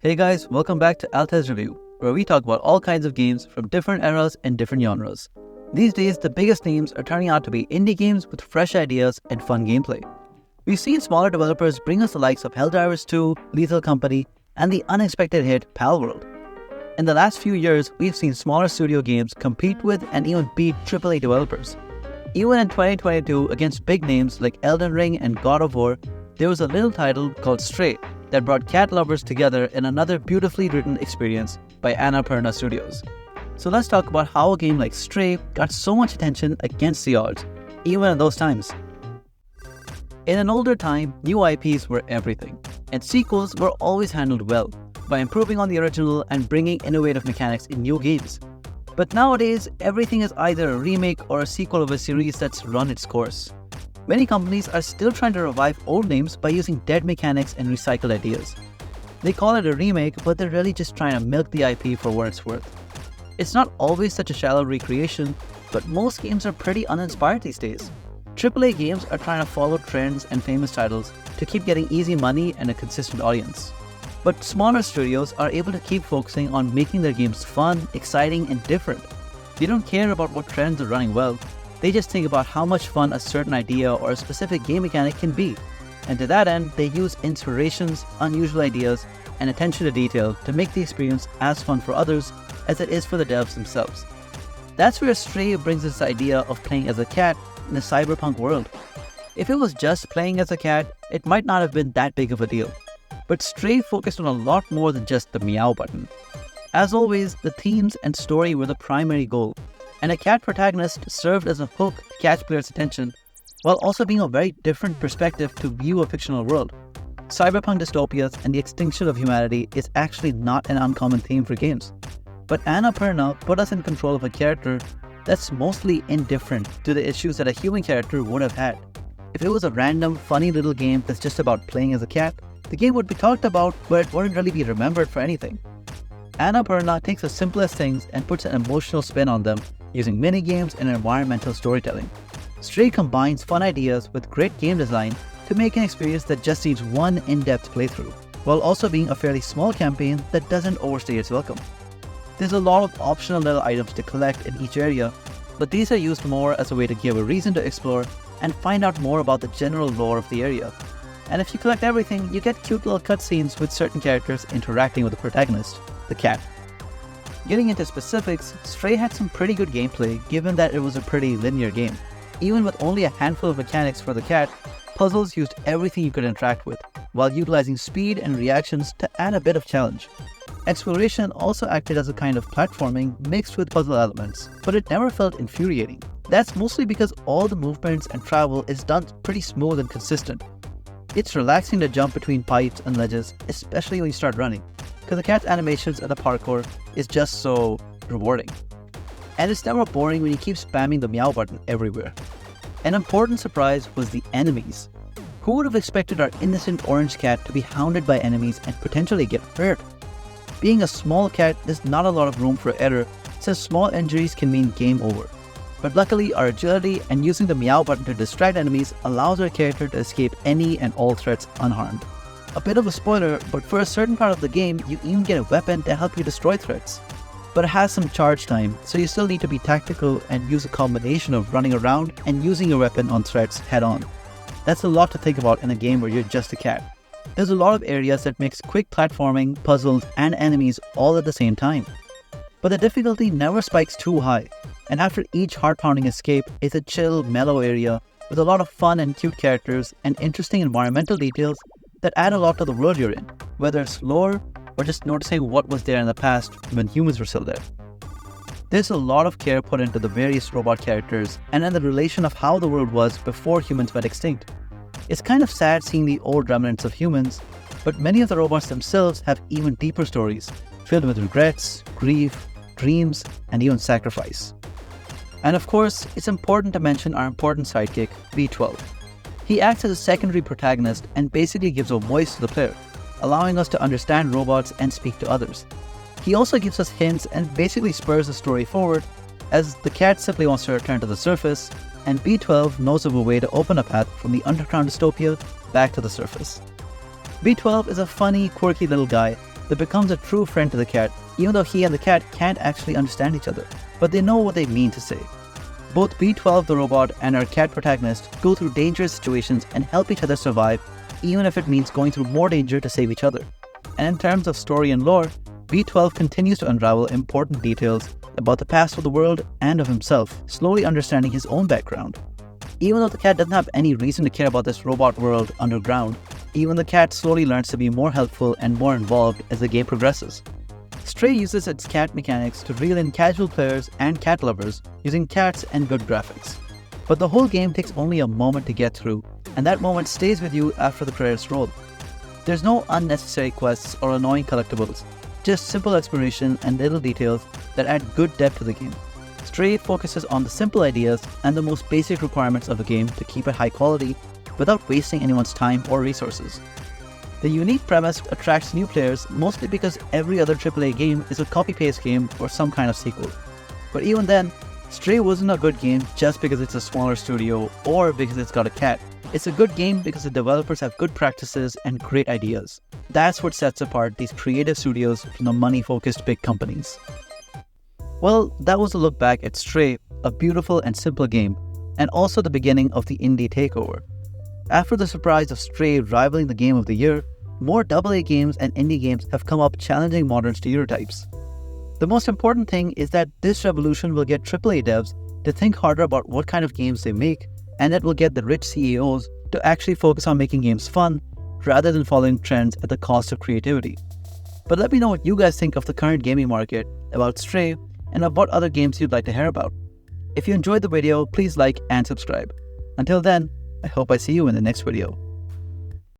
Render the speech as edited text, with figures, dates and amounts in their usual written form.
Hey guys, welcome back to Altaz-Review, where we talk about all kinds of games from different eras and different genres. These days, the biggest names are turning out to be indie games with fresh ideas and fun gameplay. We've seen smaller developers bring us the likes of Helldivers 2, Lethal Company, and the unexpected hit Palworld. In the last few years, we've seen smaller studio games compete with and even beat AAA developers. Even in 2022, against big names like Elden Ring and God of War, there was a little title called Stray that brought cat lovers together in another beautifully written experience by Annapurna Studios. So let's talk about how a game like Stray got so much attention against the odds, even in those times. In an older time, new IPs were everything, and sequels were always handled well, by improving on the original and bringing innovative mechanics in new games. But nowadays, everything is either a remake or a sequel of a series that's run its course. Many companies are still trying to revive old names by using dead mechanics and recycled ideas. They call it a remake, but they're really just trying to milk the IP for what it's worth. It's not always such a shallow recreation, but most games are pretty uninspired these days. AAA games are trying to follow trends and famous titles to keep getting easy money and a consistent audience. But smaller studios are able to keep focusing on making their games fun, exciting, and different. They don't care about what trends are running well. They just think about how much fun a certain idea or a specific game mechanic can be. And to that end, they use inspirations, unusual ideas, and attention to detail to make the experience as fun for others as it is for the devs themselves. That's where Stray brings this idea of playing as a cat in a cyberpunk world. If it was just playing as a cat, it might not have been that big of a deal. But Stray focused on a lot more than just the meow button. As always, the themes and story were the primary goal, and a cat protagonist served as a hook to catch players' attention, while also being a very different perspective to view a fictional world. Cyberpunk dystopias and the extinction of humanity is actually not an uncommon theme for games. But Annapurna put us in control of a character that's mostly indifferent to the issues that a human character would have had. If it was a random, funny little game that's just about playing as a cat, the game would be talked about, but it wouldn't really be remembered for anything. Annapurna takes the simplest things and puts an emotional spin on them using minigames and environmental storytelling. Stray combines fun ideas with great game design to make an experience that just needs one in-depth playthrough, while also being a fairly small campaign that doesn't overstay its welcome. There's a lot of optional little items to collect in each area, but these are used more as a way to give a reason to explore and find out more about the general lore of the area. And if you collect everything, you get cute little cutscenes with certain characters interacting with the protagonist, the cat. Getting into specifics, Stray had some pretty good gameplay given that it was a pretty linear game. Even with only a handful of mechanics for the cat, puzzles used everything you could interact with, while utilizing speed and reactions to add a bit of challenge. Exploration also acted as a kind of platforming mixed with puzzle elements, but it never felt infuriating. That's mostly because all the movements and travel is done pretty smooth and consistent. It's relaxing to jump between pipes and ledges, especially when you start running, because the cat's animations and the parkour is just so rewarding. And it's never boring when you keep spamming the meow button everywhere. An important surprise was the enemies. Who would have expected our innocent orange cat to be hounded by enemies and potentially get hurt? Being a small cat, there's not a lot of room for error, since small injuries can mean game over. But luckily, our agility and using the meow button to distract enemies allows our character to escape any and all threats unharmed. A bit of a spoiler, but for a certain part of the game, you even get a weapon to help you destroy threats. But it has some charge time, so you still need to be tactical and use a combination of running around and using your weapon on threats head on. That's a lot to think about in a game where you're just a cat. There's a lot of areas that mix quick platforming, puzzles, and enemies all at the same time. But the difficulty never spikes too high, and after each heart-pounding escape is a chill, mellow area with a lot of fun and cute characters and interesting environmental details that add a lot to the world you're in, whether it's lore or just noticing what was there in the past when humans were still there. There's a lot of care put into the various robot characters and in the relation of how the world was before humans went extinct. It's kind of sad seeing the old remnants of humans, but many of the robots themselves have even deeper stories, filled with regrets, grief, dreams, and even sacrifice. And of course, it's important to mention our important sidekick, B12. He acts as a secondary protagonist and basically gives a voice to the player, allowing us to understand robots and speak to others. He also gives us hints and basically spurs the story forward, as the cat simply wants to return to the surface, and B12 knows of a way to open a path from the underground dystopia back to the surface. B12 is a funny, quirky little guy that becomes a true friend to the cat, even though he and the cat can't actually understand each other, but they know what they mean to say. Both B12 the robot and our cat protagonist go through dangerous situations and help each other survive, even if it means going through more danger to save each other. And in terms of story and lore, B12 continues to unravel important details about the past of the world and of himself, slowly understanding his own background. Even though the cat doesn't have any reason to care about this robot world underground, even the cat slowly learns to be more helpful and more involved as the game progresses. Stray uses its cat mechanics to reel in casual players and cat lovers using cats and good graphics. But the whole game takes only a moment to get through, and that moment stays with you after the credits roll. There's no unnecessary quests or annoying collectibles, just simple exploration and little details that add good depth to the game. Stray focuses on the simple ideas and the most basic requirements of the game to keep it high quality without wasting anyone's time or resources. The unique premise attracts new players mostly because every other AAA game is a copy-paste game or some kind of sequel. But even then, Stray wasn't a good game just because it's a smaller studio or because it's got a cat. It's a good game because the developers have good practices and great ideas. That's what sets apart these creative studios from the money-focused big companies. Well, that was a look back at Stray, a beautiful and simple game, and also the beginning of the indie takeover. After the surprise of Stray rivaling the Game of the Year, more AA games and indie games have come up challenging modern stereotypes. The most important thing is that this revolution will get AAA devs to think harder about what kind of games they make, and it will get the rich CEOs to actually focus on making games fun rather than following trends at the cost of creativity. But let me know what you guys think of the current gaming market, about Stray, and of what other games you'd like to hear about. If you enjoyed the video, please like and subscribe. Until then, I hope I see you in the next video.